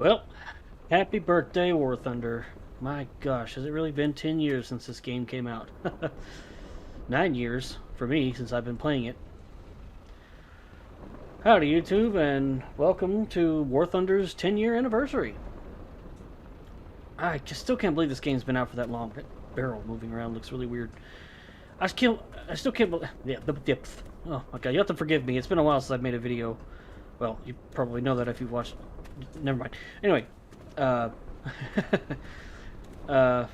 Well, happy birthday, War Thunder. My gosh, has it really been 10 years since this game came out? 9 years for me since I've been playing it. Howdy, YouTube, and welcome to War Thunder's 10-year anniversary. I just still can't believe this game's been out for that long. That barrel moving around looks really weird. I still can't believe. Yeah, the depth. Oh, okay, you have to forgive me. It's been a while since I've made a video. Well, you probably know that if you've watched. Never mind. Anyway, uh, uh,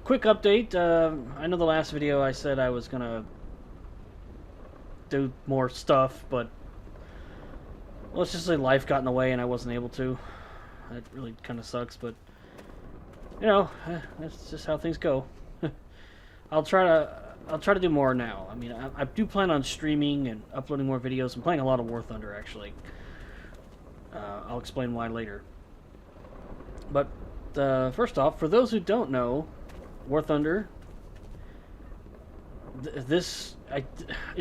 quick update. I know the last video I said I was gonna do more stuff, but let's just say life got in the way and I wasn't able to. That really kind of sucks, but you know, that's just how things go. I'll try to do more now. I mean, I do plan on streaming and uploading more videos. I'm playing a lot of War Thunder, actually. I'll explain why later. But first off, for those who don't know, War Thunder, it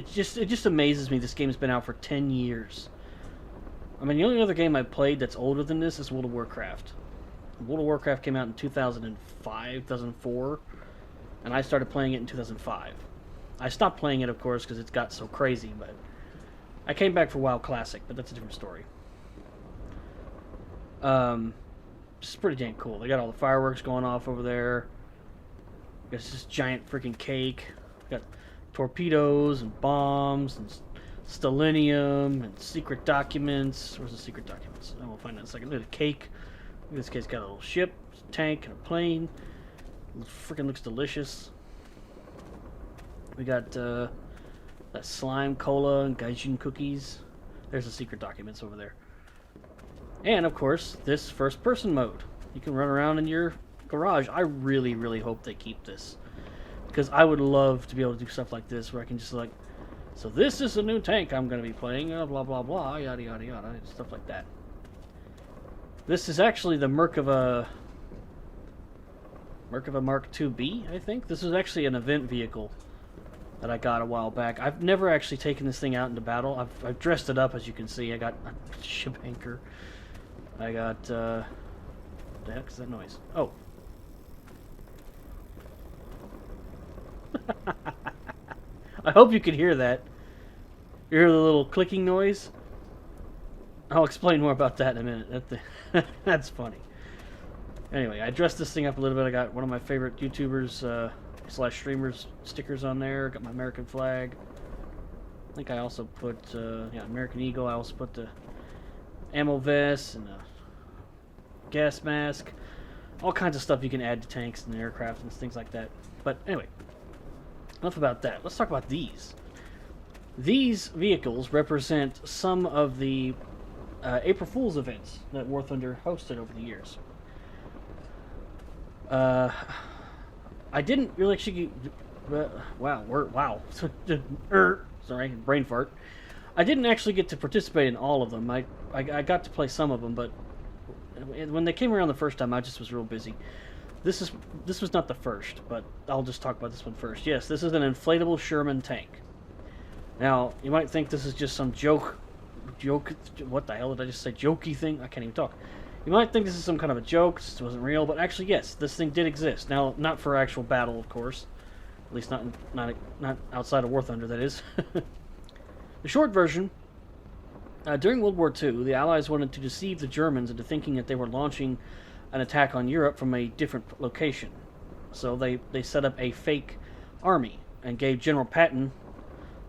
just amazes me. This game's been out for 10 years. I mean, the only other game I've played that's older than this is World of Warcraft. World of Warcraft came out in 2005, 2004, and I started playing it in 2005. I stopped playing it, of course, because it got so crazy, but I came back for WoW Classic, but that's a different story. It's pretty dang cool. They got all the fireworks going off over there. It's this giant freaking cake. Got torpedoes and bombs and stellinium and secret documents. Where's the secret documents? I will find that in a second. Look at the cake. Look at this case. Got a little ship, a tank, and a plane. It freaking looks delicious. We got that slime cola and GAIJIN cookies. There's the secret documents over there. And, of course, this first-person mode. You can run around in your garage. I really, really hope they keep this. Because I would love to be able to do stuff like this where I can just, like, so this is a new tank I'm going to be playing, blah, blah, blah, yada, yada, yada, stuff like that. This is actually the Merkava Mark II-B, I think. This is actually an event vehicle that I got a while back. I've never actually taken this thing out into battle. I've dressed it up, as you can see. I got a ship anchor. I got, what the heck is that noise? Oh. I hope you can hear that. You hear the little clicking noise? I'll explain more about that in a minute. That's funny. Anyway, I dressed this thing up a little bit. I got one of my favorite YouTubers / streamers stickers on there. Got my American flag. I think I also put, yeah, American Eagle. I also put the ammo vest and a gas mask. All kinds of stuff you can add to tanks and aircraft and things like that. But anyway, enough about that. Let's talk about these. These vehicles represent some of the April Fool's events that War Thunder hosted over the years. I didn't really actually. Wow. Sorry, brain fart. I didn't actually get to participate in all of them. I got to play some of them, but when they came around the first time, I just was real busy. This was not the first, but I'll just talk about this one first. Yes, this is an inflatable Sherman tank. Now, you might think this is just some joke. What the hell did I just say? Jokey thing? I can't even talk. You might think this is some kind of a joke. This wasn't real, but actually, yes, this thing did exist. Now, not for actual battle, of course. At least not outside of War Thunder, that is. The short version. During World War II, the Allies wanted to deceive the Germans into thinking that they were launching an attack on Europe from a different location. So they set up a fake army and gave General Patton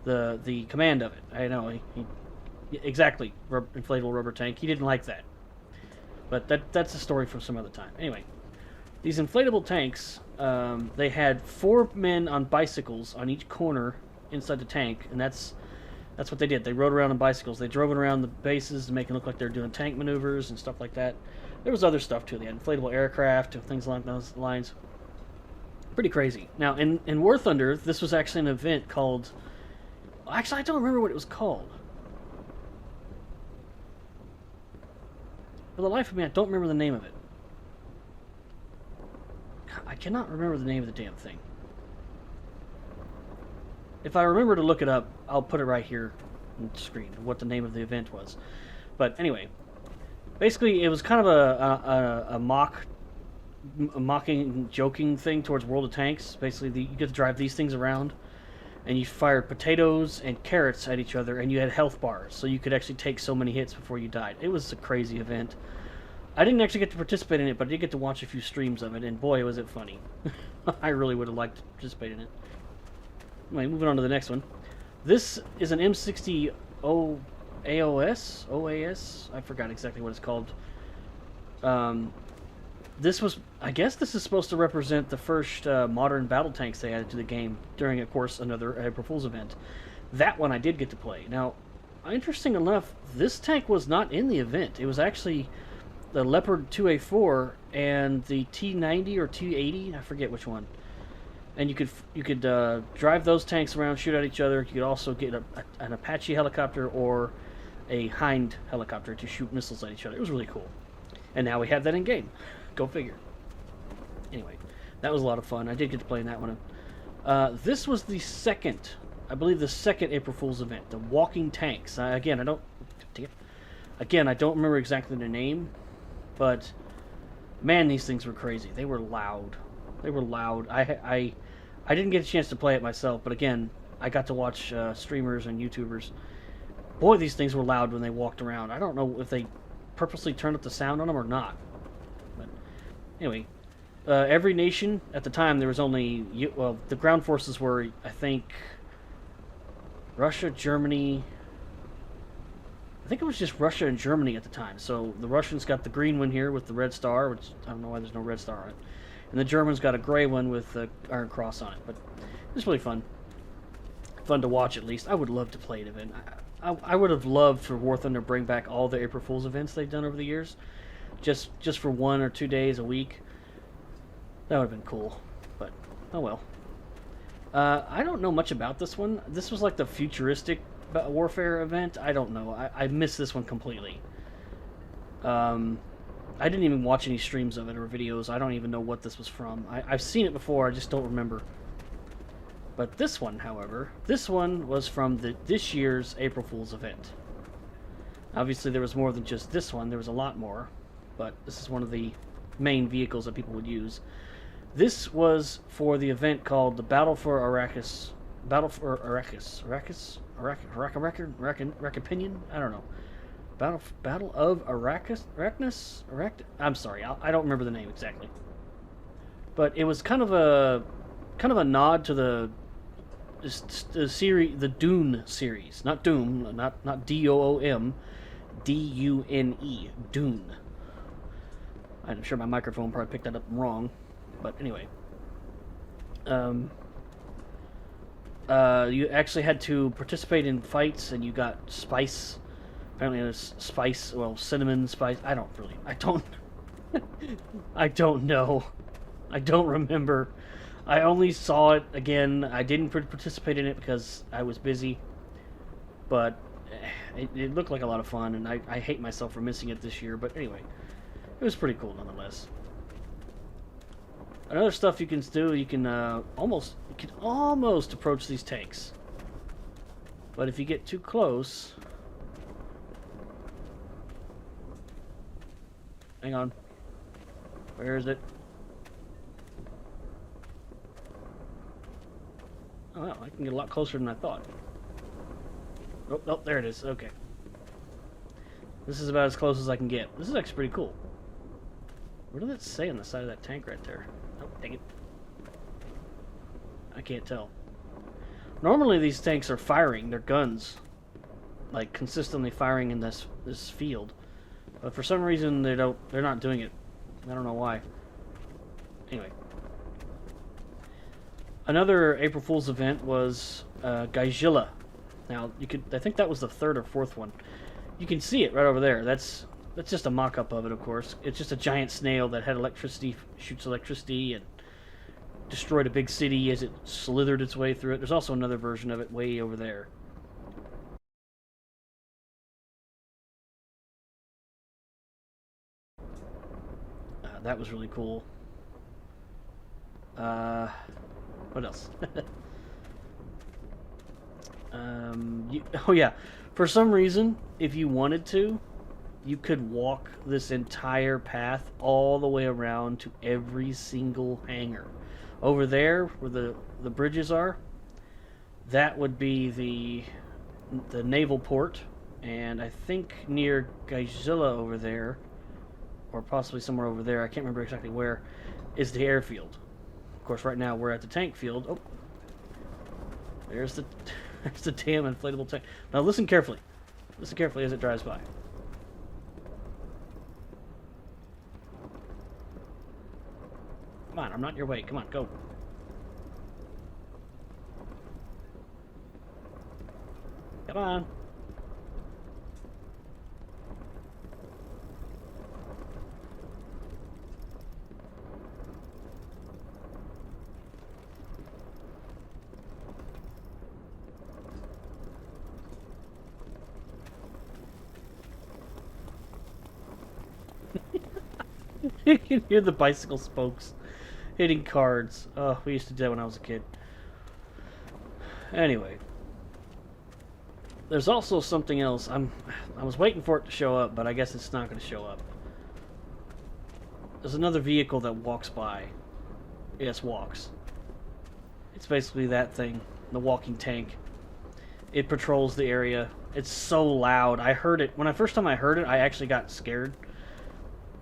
the command of it. I know, exactly, inflatable rubber tank. He didn't like that. But that's a story for some other time. Anyway, these inflatable tanks, they had 4 men on bicycles on each corner inside the tank, and that's what they did. They rode around on bicycles. They drove it around the bases to make it look like they were doing tank maneuvers and stuff like that. There was other stuff, too. They had inflatable aircraft and things along those lines. Pretty crazy. Now, in War Thunder, this was actually an event called... Actually, I don't remember what it was called. For the life of me, I don't remember the name of it. I cannot remember the name of the damn thing. If I remember to look it up, I'll put it right here on the screen, what the name of the event was. But anyway, Basically, it was kind of a mocking, joking thing towards World of Tanks. Basically, you get to drive these things around, and you fired potatoes and carrots at each other, and you had health bars, so you could actually take so many hits before you died. It was a crazy event. I didn't actually get to participate in it, but I did get to watch a few streams of it, and boy, was it funny. I really would have liked to participate in it. Anyway, moving on to the next one. This is an M60 OAS? I forgot exactly what it's called. This was, I guess this is supposed to represent the first modern battle tanks they added to the game during, of course, another April Fool's event. That one I did get to play. Now, interesting enough, this tank was not in the event. It was actually the Leopard 2A4 and the T90 or T80, I forget which one. And you could drive those tanks around, shoot at each other. You could also get an Apache helicopter or a Hind helicopter to shoot missiles at each other. It was really cool. And now we have that in game. Go figure. Anyway, that was a lot of fun. I did get to play in that one. This was the second, I believe, the second April Fool's event, the Walking Tanks. Again, I don't remember exactly the name, but man, these things were crazy. They were loud. They were loud. I didn't get a chance to play it myself, but again, I got to watch streamers and YouTubers. Boy, these things were loud when they walked around. I don't know if they purposely turned up the sound on them or not. But anyway, every nation at the time, there was only, well, the ground forces were, I think, Russia, Germany. I think it was just Russia and Germany at the time. So the Russians got the green one here with the red star, which I don't know why there's no red star on it. And the Germans got a gray one with the Iron Cross on it. But it was really fun. Fun to watch, at least. I would love to play an event. I would have loved for War Thunder to bring back all the April Fool's events they've done over the years. Just for 1 or 2 days a week. That would have been cool. But, oh well. I don't know much about this one. This was like the futuristic warfare event. I don't know. I missed this one completely. I didn't even watch any streams of it or videos. I don't even know what this was from. I've seen it before, I just don't remember. But this one, however, this one was from this year's April Fool's event. Obviously, there was more than just this one. There was a lot more. But this is one of the main vehicles that people would use. This was for the event called the Battle for Arrakis. Arrakis? I don't know. Battle of Arrakis? I'm sorry, I don't remember the name exactly. But it was kind of a nod to the series, the Dune series, not Doom, not DOOM, DUNE, Dune. I'm sure my microphone probably picked that up wrong, but anyway. You actually had to participate in fights, and you got spice. Apparently, it was spice. Well, cinnamon spice. I don't know. I don't remember. I only saw it again. I didn't participate in it because I was busy. But it looked like a lot of fun, and I hate myself for missing it this year. But anyway, it was pretty cool nonetheless. Another stuff you can do, you can almost approach these tanks. But if you get too close, hang on, where is it? Oh, well, I can get a lot closer than I thought. Oh, nope, there it is. Okay. This is about as close as I can get. This is actually pretty cool. What does it say on the side of that tank right there? Oh, dang it. I can't tell. Normally these tanks are firing their guns, like consistently firing in this field. But for some reason they're not doing it. I don't know why. Anyway. Another April Fool's event was GAIJIN. Now I think that was the third or fourth one. You can see it right over there. That's just a mock-up of it, of course. It's just a giant snail that had electricity, shoots electricity, and destroyed a big city as it slithered its way through it. There's also another version of it way over there. That was really cool. What else? Oh yeah, for some reason, if you wanted to, you could walk this entire path all the way around to every single hangar. Over there, where the bridges are, that would be the naval port, and I think near GAIJIN over there, or possibly somewhere over there, I can't remember exactly where, is the airfield. Of course, right now we're at the tank field. Oh, there's the there's the damn inflatable tank. Now listen carefully. Listen carefully as it drives by. Come on, I'm not in your way. Come on, go. Come on. You can hear the bicycle spokes hitting cards. Oh, we used to do that when I was a kid. Anyway. There's also something else. I was waiting for it to show up, but I guess it's not going to show up. There's another vehicle that walks by. Yes, walks. It's basically that thing, the walking tank. It patrols the area. It's so loud. I heard it. When I first time I heard it, I actually got scared.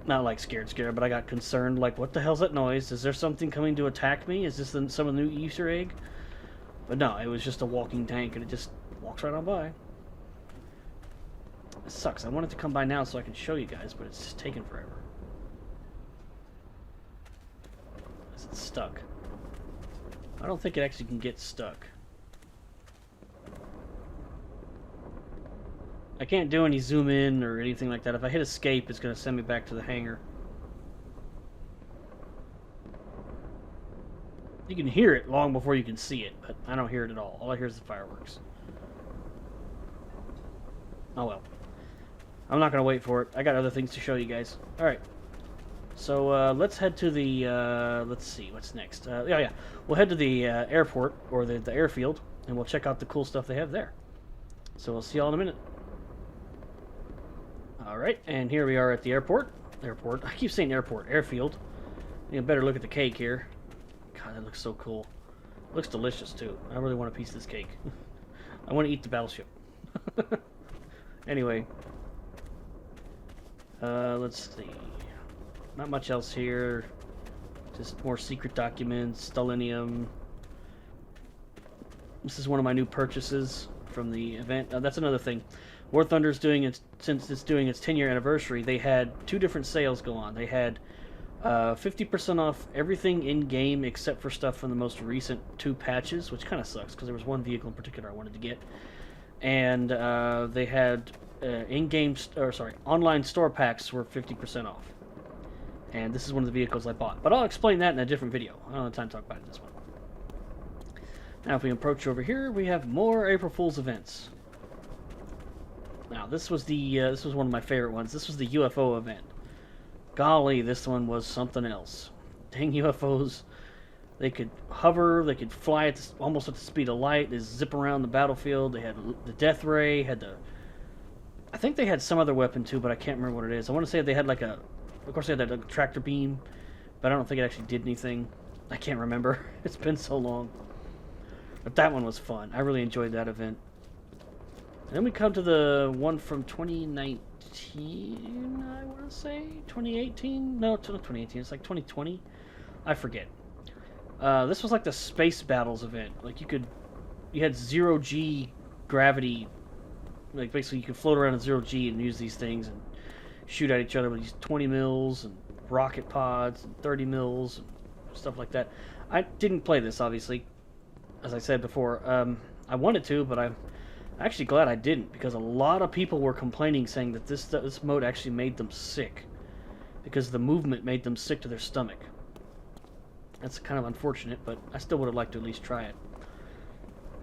Not like scared, but I got concerned. Like, what the hell's that noise? Is there something coming to attack me? Is this some new Easter egg? But no, it was just a walking tank, and it just walks right on by. It sucks. I wanted to come by now so I can show you guys, but it's just taking forever. Is it stuck? I don't think it actually can get stuck. I can't do any zoom in or anything like that. If I hit escape, it's going to send me back to the hangar. You can hear it long before you can see it, but I don't hear it at all. All I hear is the fireworks. Oh well. I'm not going to wait for it. I got other things to show you guys. Alright. So, let's head to the, let's see, what's next? Yeah. We'll head to the airport, or the airfield, and we'll check out the cool stuff they have there. So we'll see y'all in a minute. Alright, and here we are at the airport. Airport. I keep saying airport. Airfield. You better look at the cake here. God, that looks so cool. It looks delicious, too. I really want a piece of this cake. I want to eat the battleship. Anyway. Let's see. Not much else here. Just more secret documents. Stellinium. This is one of my new purchases from the event. That's another thing. War Thunder's doing its, since it's doing its 10-year anniversary, they had two different sales go on. They had 50% off everything in-game except for stuff from the most recent 2 patches, which kind of sucks because there was one vehicle in particular I wanted to get. And they had online store packs were 50% off. And this is one of the vehicles I bought. But I'll explain that in a different video. I don't have time to talk about it in this one. Now if we approach over here, we have more April Fool's events. Now this was this was one of my favorite ones. This was the UFO event. Golly, this one was something else. Dang UFOs. They could hover, they could fly at almost at the speed of light, they zip around the battlefield. They had the death ray, had the... I think they had some other weapon too, but I can't remember what it is. I want to say they had like a... Of course they had that tractor beam, but I don't think it actually did anything. I can't remember. It's been so long. But that one was fun. I really enjoyed that event. And then we come to the one from 2019, I want to say? 2018? No, it's not 2018. It's like 2020. I forget. This was like the Space Battles event. Like you had 0G gravity. Like basically you could float around in 0G and use these things and shoot at each other with these 20 mils and rocket pods and 30 mils and stuff like that. I didn't play this, obviously. As I said before, I wanted to, but I'm actually glad I didn't, because a lot of people were complaining, saying that this mode actually made them sick, because the movement made them sick to their stomach. That's kind of unfortunate, but I still would have liked to at least try it.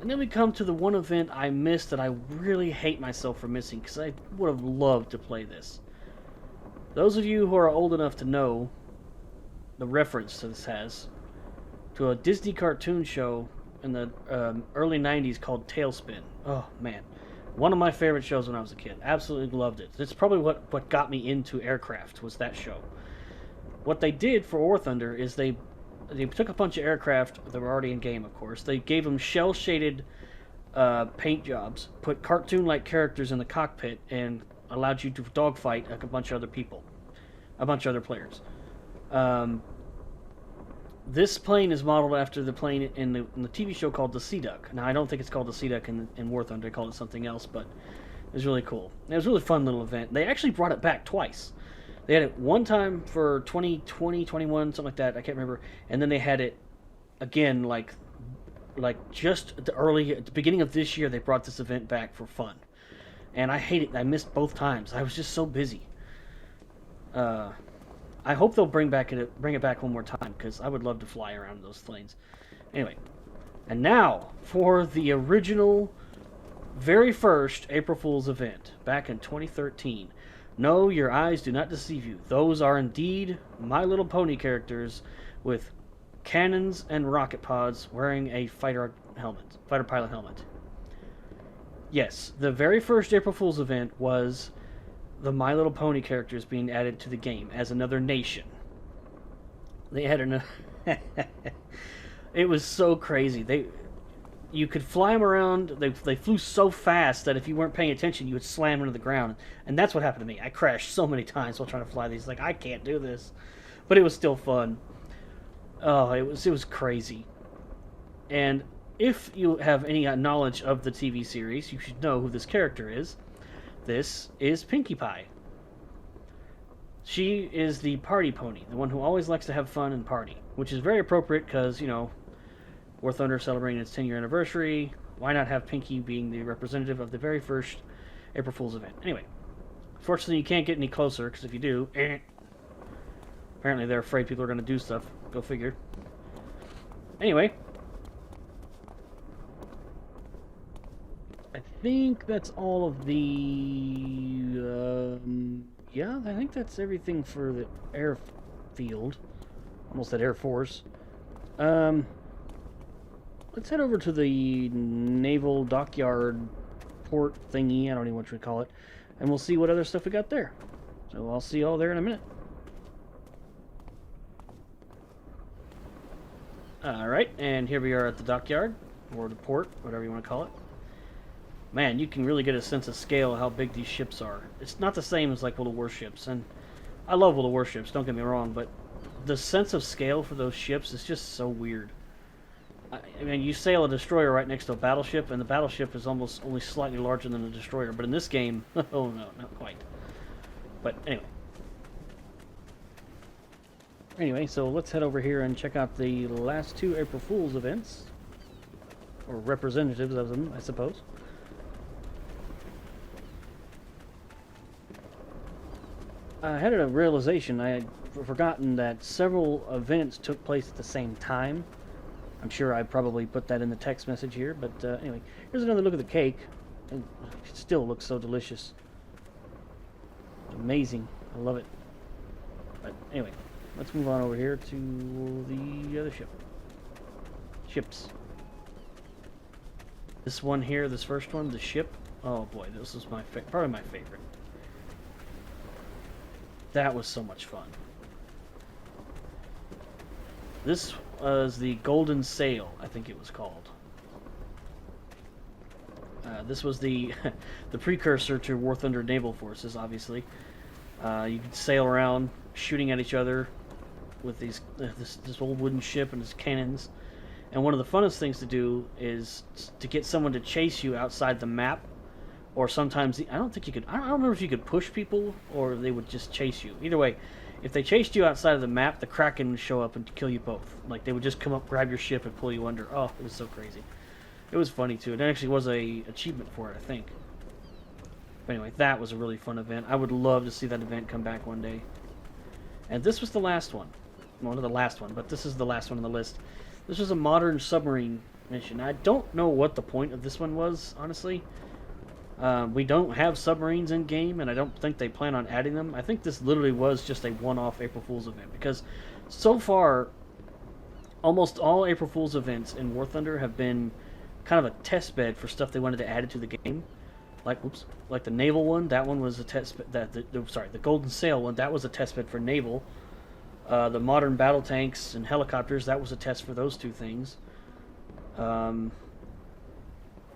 And then we come to the one event I missed that I really hate myself for missing, because I would have loved to play this. Those of you who are old enough to know the reference this has to a Disney cartoon show in the early 90s called Tailspin. Oh, man. One of my favorite shows when I was a kid. Absolutely loved it. It's probably what got me into aircraft was that show. What they did for War Thunder is they took a bunch of aircraft that were already in game, of course. They gave them shell shaded paint jobs, put cartoon like characters in the cockpit, and allowed you to dogfight like a bunch of other people, a bunch of other players. This plane is modeled after the plane in the TV show called the Sea Duck. Now, I don't think it's called the Sea Duck in War Thunder. They called it something else, but it was really cool. It was a really fun little event. They actually brought it back twice. They had it one time for 2020, 21, something like that. I can't remember. And then they had it again, like just at the beginning of this year. They brought this event back for fun, and I hate it. I missed both times. I was just so busy. I hope they'll bring it back one more time, because I would love to fly around those planes. Anyway, and now for the original, very first April Fool's event back in 2013. No, your eyes do not deceive you. Those are indeed My Little Pony characters with cannons and rocket pods wearing a fighter pilot helmet. Yes, the very first April Fool's event was the My Little Pony characters being added to the game as another nation. They added it was so crazy. You could fly them around. They flew so fast that if you weren't paying attention, you would slam into the ground. And that's what happened to me. I crashed so many times while trying to fly these. Like, I can't do this. But it was still fun. Oh, it was crazy. And if you have any knowledge of the TV series, you should know who this character is. This is Pinkie Pie. She is the party pony, the one who always likes to have fun and party, which is very appropriate because, War Thunder celebrating its 10-year anniversary. Why not have Pinkie being the representative of the very first April Fool's event? Anyway, fortunately you can't get any closer, because if you do, apparently they're afraid people are going to do stuff. Go figure. Anyway, I think that's all of the, yeah, I think that's everything for the airfield. Almost said Air Force. Let's head over to the naval dockyard port thingy, I don't even know what you would call it, and we'll see what other stuff we got there. So I'll see you all there in a minute. Alright, and here we are at the dockyard, or the port, whatever you want to call it. Man, you can really get a sense of scale of how big these ships are. It's not the same as like World of Warships, and I love World of Warships, don't get me wrong, but the sense of scale for those ships is just so weird. I mean, you sail a destroyer right next to a battleship, and the battleship is almost only slightly larger than the destroyer, but in this game, oh no, not quite. But anyway, so let's head over here and check out the last two April Fool's events, or representatives of them, I suppose. I had a realization. I had forgotten that several events took place at the same time. I'm sure I probably put that in the text message here, but anyway, here's another look at the cake. It still looks so delicious. It's amazing. I love it. But anyway, let's move on over here to the other ships. This one here, this first one, the ship. Oh boy, this is probably my favorite. That was so much fun. This was the Golden Sail, I think it was called. This was the the precursor to War Thunder Naval Forces, obviously. You could sail around shooting at each other with this old wooden ship and its cannons. And one of the funnest things to do is to get someone to chase you outside the map. Or sometimes, I don't remember if you could push people or they would just chase you. Either way, if they chased you outside of the map, the Kraken would show up and kill you both. Like, they would just come up, grab your ship, and pull you under. Oh, it was so crazy. It was funny, too. It actually was a achievement for it, I think. But anyway, that was a really fun event. I would love to see that event come back one day. And this was the last one. Well, not the last one, but this is the last one on the list. This was a modern submarine mission. I don't know what the point of this one was, honestly. We don't have submarines in game, and I don't think they plan on adding them. I think this literally was just a one-off April Fool's event, because so far, almost all April Fool's events in War Thunder have been kind of a test bed for stuff they wanted to add to the game. like the naval one. That one was a test. Sorry, the Golden Sail one. That was a test bed for naval. The modern battle tanks and helicopters. That was a test for those two things. I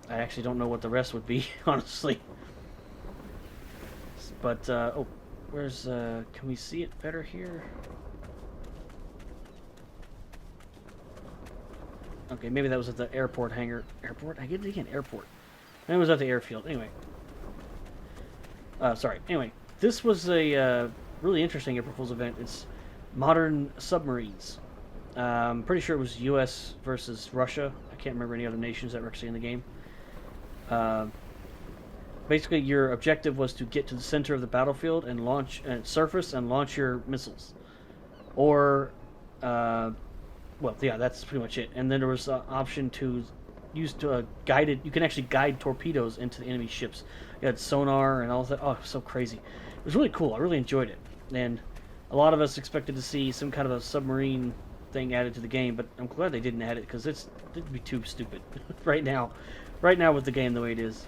actually don't know what the rest would be, honestly. But oh, where's? Can we see it better here? Okay, maybe that was at the airport hangar. Airport? I get it again. Airport. Maybe it was at the airfield. Anyway. Sorry. Anyway, this was a really interesting April Fool's event. It's modern submarines. I'm pretty sure it was U.S. versus Russia. I can't remember any other nations that were actually in the game. Basically, your objective was to get to the center of the battlefield and launch, surface and launch your missiles. Or, well, yeah, that's pretty much it. And then there was an option to use guided. You can actually guide torpedoes into the enemy ships. You had sonar and all that. Oh, it was so crazy. It was really cool. I really enjoyed it. And a lot of us expected to see some kind of a submarine thing added to the game, but I'm glad they didn't add it because it'd be too stupid right now. Right now with the game the way it is.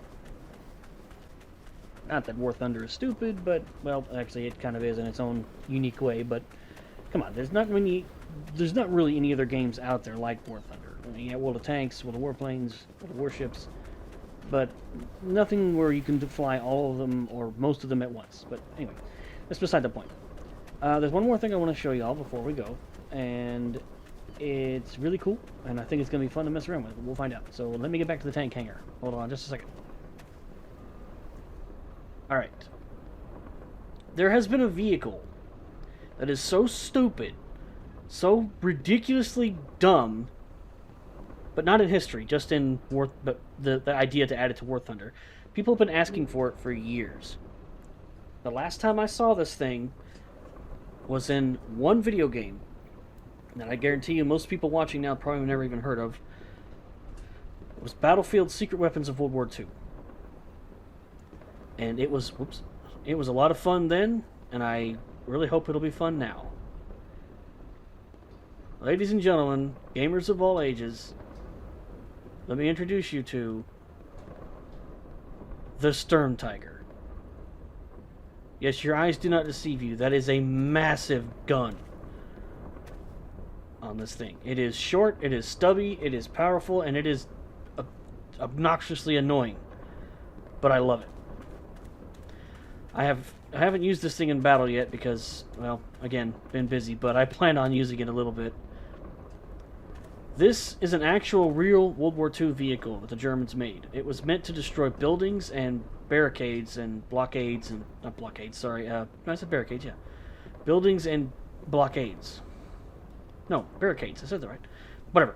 Not that War Thunder is stupid, but well, actually it kind of is in its own unique way. But come on, there's not really any other games out there like War Thunder. I mean, you got World of Tanks, World of Warplanes, World of Warships, but nothing where you can fly all of them or most of them at once. But anyway, that's beside the point. There's one more thing I want to show y'all before we go, and it's really cool, and I think it's going to be fun to mess around with. We'll find out. So let me get back to the tank hangar. Hold on just a second. Alright. There has been a vehicle that is so stupid, so ridiculously dumb, but not in history, just in War, but the idea to add it to War Thunder. People have been asking for it for years. The last time I saw this thing was in one video game that I guarantee you most people watching now probably never even heard of. It was Battlefield Secret Weapons of World War II. And it was, it was a lot of fun then, and I really hope it'll be fun now. Ladies and gentlemen, gamers of all ages, let me introduce you to the Sturm Tiger. Yes, your eyes do not deceive you. That is a massive gun on this thing. It is short, it is stubby, it is powerful, and it is obnoxiously annoying. But I love it. I haven't used this thing in battle yet because, well, again, been busy, but I plan on using it a little bit. This is an actual real World War II vehicle that the Germans made. It was meant to destroy buildings and barricades and blockades and... not blockades, sorry. No, I said barricades, yeah. Buildings and blockades. No, barricades, I said that right. Whatever.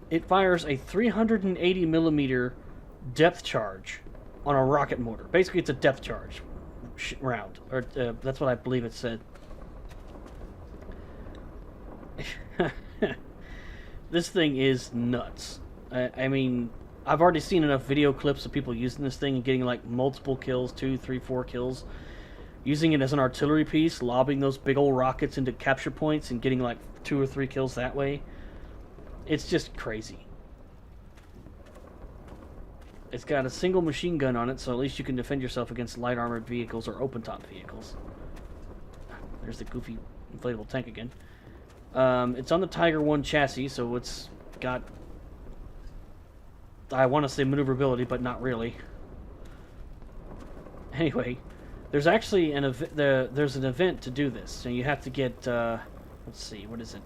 It fires a 380 millimeter depth charge on a rocket motor. Basically, it's a depth charge round. Or that's what I believe it said. This thing is nuts. I mean, I've already seen enough video clips of people using this thing and getting like multiple kills, 2, 3, 4 kills. Using it as an artillery piece, lobbing those big old rockets into capture points and getting like 2 or 3 kills that way. It's just crazy. It's got a single machine gun on it, so at least you can defend yourself against light armored vehicles or open top vehicles. There's the goofy inflatable tank again. It's on the Tiger 1 chassis, so it's got, I want to say maneuverability, but not really. Anyway, there's actually there's an event to do this, so you have to get, let's see, what is it?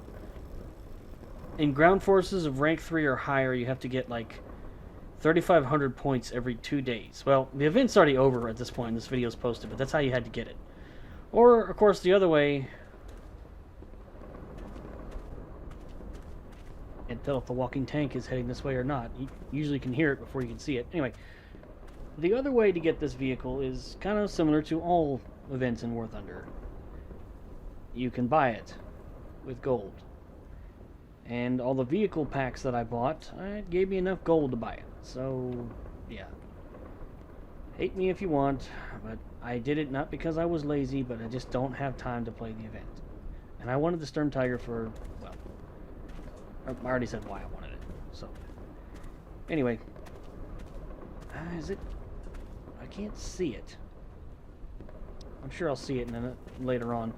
In ground forces of rank 3 or higher, you have to get like 3,500 points every 2 days. Well, the event's already over at this point, and this video's posted, but that's how you had to get it. Or, of course, the other way... can't tell if the walking tank is heading this way or not. You usually can hear it before you can see it. Anyway, the other way to get this vehicle is kind of similar to all events in War Thunder. You can buy it with gold. And all the vehicle packs that I bought, it gave me enough gold to buy it. So, yeah. Hate me if you want, but I did it not because I was lazy, but I just don't have time to play the event. And I wanted the Sturm Tiger for, well, I already said why I wanted it. So, anyway. Is it? I can't see it. I'm sure I'll see it later on.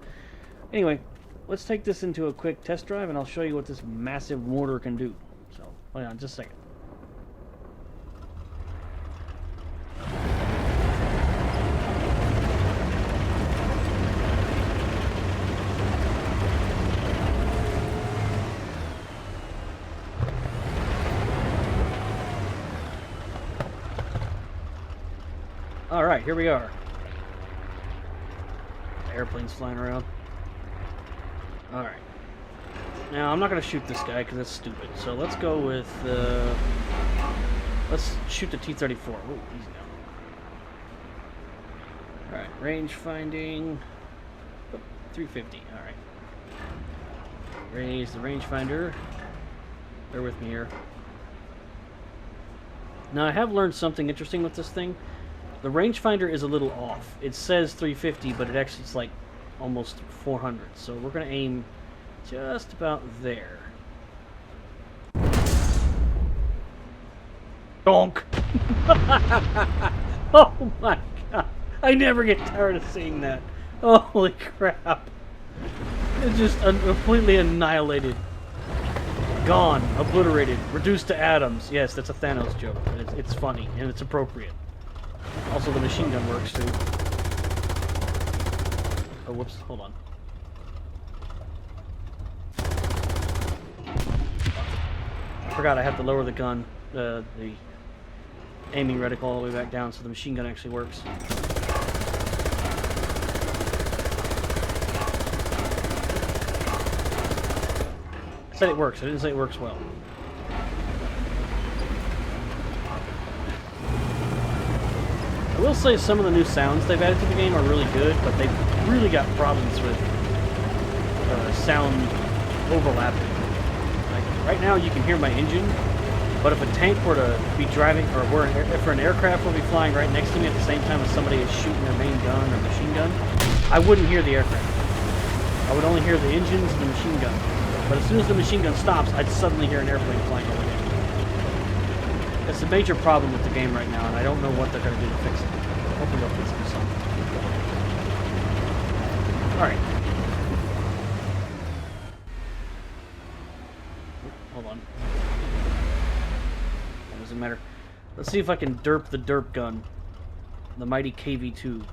Anyway, let's take this into a quick test drive, and I'll show you what this massive mortar can do. So, hold on just a second. Alright, here we are. Airplanes flying around. Alright. Now, I'm not going to shoot this guy because that's stupid. So let's go with... let's shoot the T-34. Ooh, easy now. Alright, range finding... Oh, 350. Alright. Raise the rangefinder. Bear with me here. Now, I have learned something interesting with this thing. The rangefinder is a little off. It says 350, but it actually is like almost 400. So we're going to aim just about there. Donk! Oh my god. I never get tired of seeing that. Oh, holy crap. It's just completely annihilated. Gone. Obliterated. Reduced to atoms. Yes, that's a Thanos joke. But it's funny, and it's appropriate. Also, the machine gun works, too. Oh, whoops. Hold on. I forgot I have to lower the gun, the aiming reticle all the way back down so the machine gun actually works. I said it works. I didn't say it works well. I will say some of the new sounds they've added to the game are really good, but they've really got problems with sound overlapping. Like, right now you can hear my engine, but if a tank were to be driving, or if an aircraft were to be flying right next to me at the same time as somebody is shooting their main gun or machine gun, I wouldn't hear the aircraft. I would only hear the engines and the machine gun. But as soon as the machine gun stops, I'd suddenly hear an airplane flying over me. It's a major problem with the game right now, and I don't know what they're going to do to fix it. Hopefully they'll fix it or something. Alright. Hold on. That doesn't matter. Let's see if I can derp the derp gun. The mighty KV-2.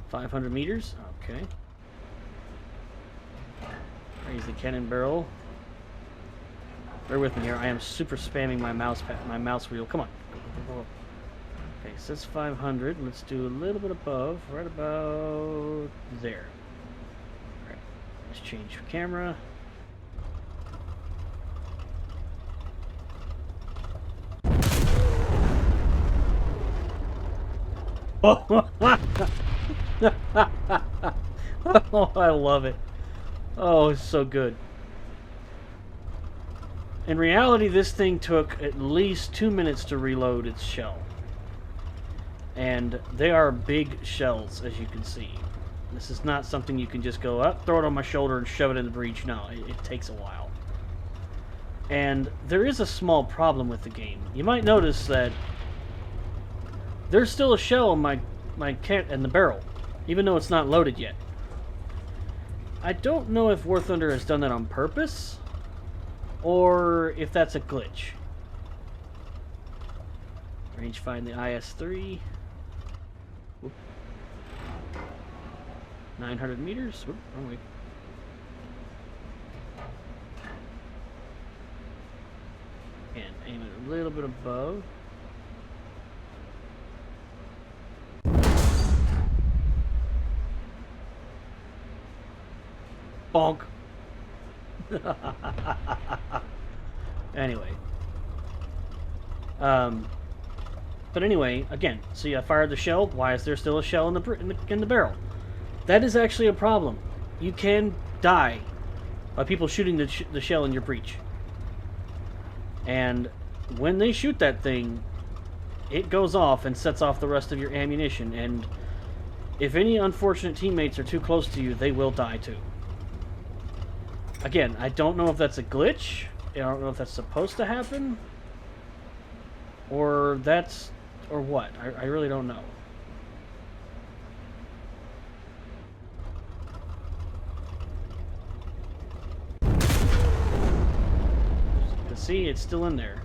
500 meters? Okay. Raise the cannon barrel. Bear with me here. I am super spamming my mouse wheel. Come on. Go. Okay, so it's 500. Let's do a little bit above, right about there. All right. Let's change camera. Oh, oh, I love it. Oh, it's so good. In reality, this thing took at least 2 minutes to reload its shell. And they are big shells, as you can see. This is not something you can just go up, throw it on my shoulder, and shove it in the breech. No, it takes a while. And there is a small problem with the game. You might notice that there's still a shell in my cat in the barrel, even though it's not loaded yet. I don't know if War Thunder has done that on purpose, or if that's a glitch. Range find the IS-3. Whoop. 900 meters. Whoop, wrong way. And aim it a little bit above. Bonk. Anyway. But anyway, again, see, I fired the shell. Why is there still a shell in the barrel? That is actually a problem. You can die by people shooting the shell in your breech. And when they shoot that thing, it goes off and sets off the rest of your ammunition. And if any unfortunate teammates are too close to you, they will die too. Again, I don't know if that's a glitch. I don't know if that's supposed to happen. Or that's... or what? I really don't know. See, it's still in there.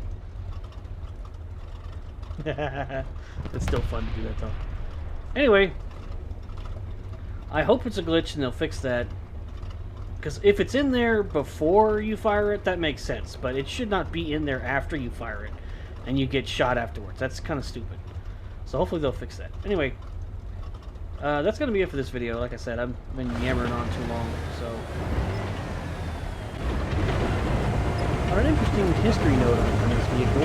It's still fun to do that, though. Anyway, I hope it's a glitch and they'll fix that. Because if it's in there before you fire it, that makes sense. But it should not be in there after you fire it and you get shot afterwards. That's kind of stupid. So hopefully they'll fix that. Anyway, that's going to be it for this video. Like I said, I've been yammering on too long, so... On an interesting history note on this vehicle,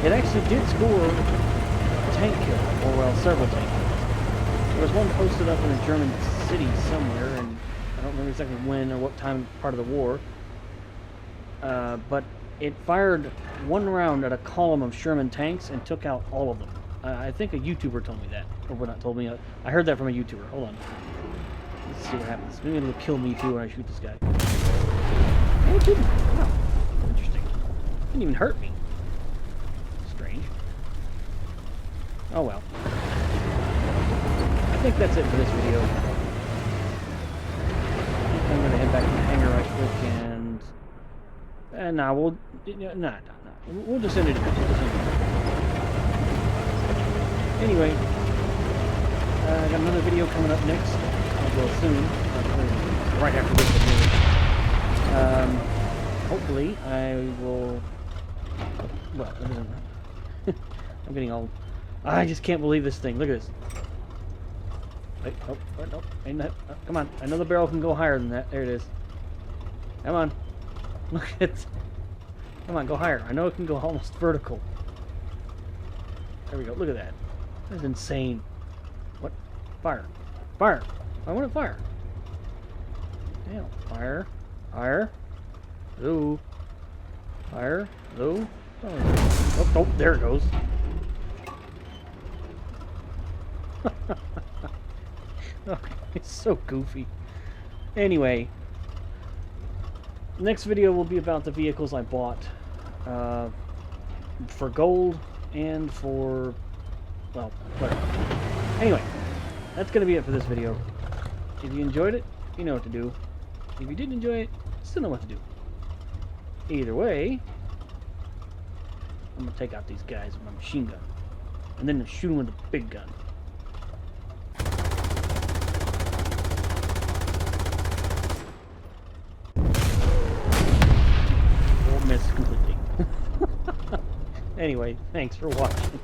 it actually did score a tank kill, or well, several tank kills. There was one posted up in a German city somewhere, and I don't remember exactly when or what time part of the war, but it fired one round at a column of Sherman tanks and took out all of them. I think a YouTuber told me that, or not told me. I heard that from a YouTuber. Hold on. Let's see what happens. Maybe it'll kill me too when I shoot this guy. Oh, it didn't. Wow. Interesting. Didn't even hurt me. Strange. Oh well. I think that's it for this video. I'm gonna head back to the hangar right quick and nah, we'll we'll just end it here. Anyway, I got another video coming up next. Well, soon, right after this video. Hopefully, I will. Well, it doesn't. I'm getting old. I just can't believe this thing. Look at this. Wait, oh, no, ain't that? Oh, come on! I know the barrel can go higher than that. There it is. Come on. Look at it. Come on, go higher. I know it can go almost vertical. There we go. Look at that. That's insane. What? Fire. Fire. I want to fire. Damn. Fire. Fire. Hello. Fire. Hello. Oh, oh, there it goes. Oh, it's so goofy. Anyway. Next video will be about the vehicles I bought. For gold and for... well, whatever. Anyway, that's going to be it for this video. If you enjoyed it, you know what to do. If you didn't enjoy it, still know what to do. Either way, I'm going to take out these guys with my machine gun. And then shoot them with a big gun. Or miss completely. Anyway, thanks for watching.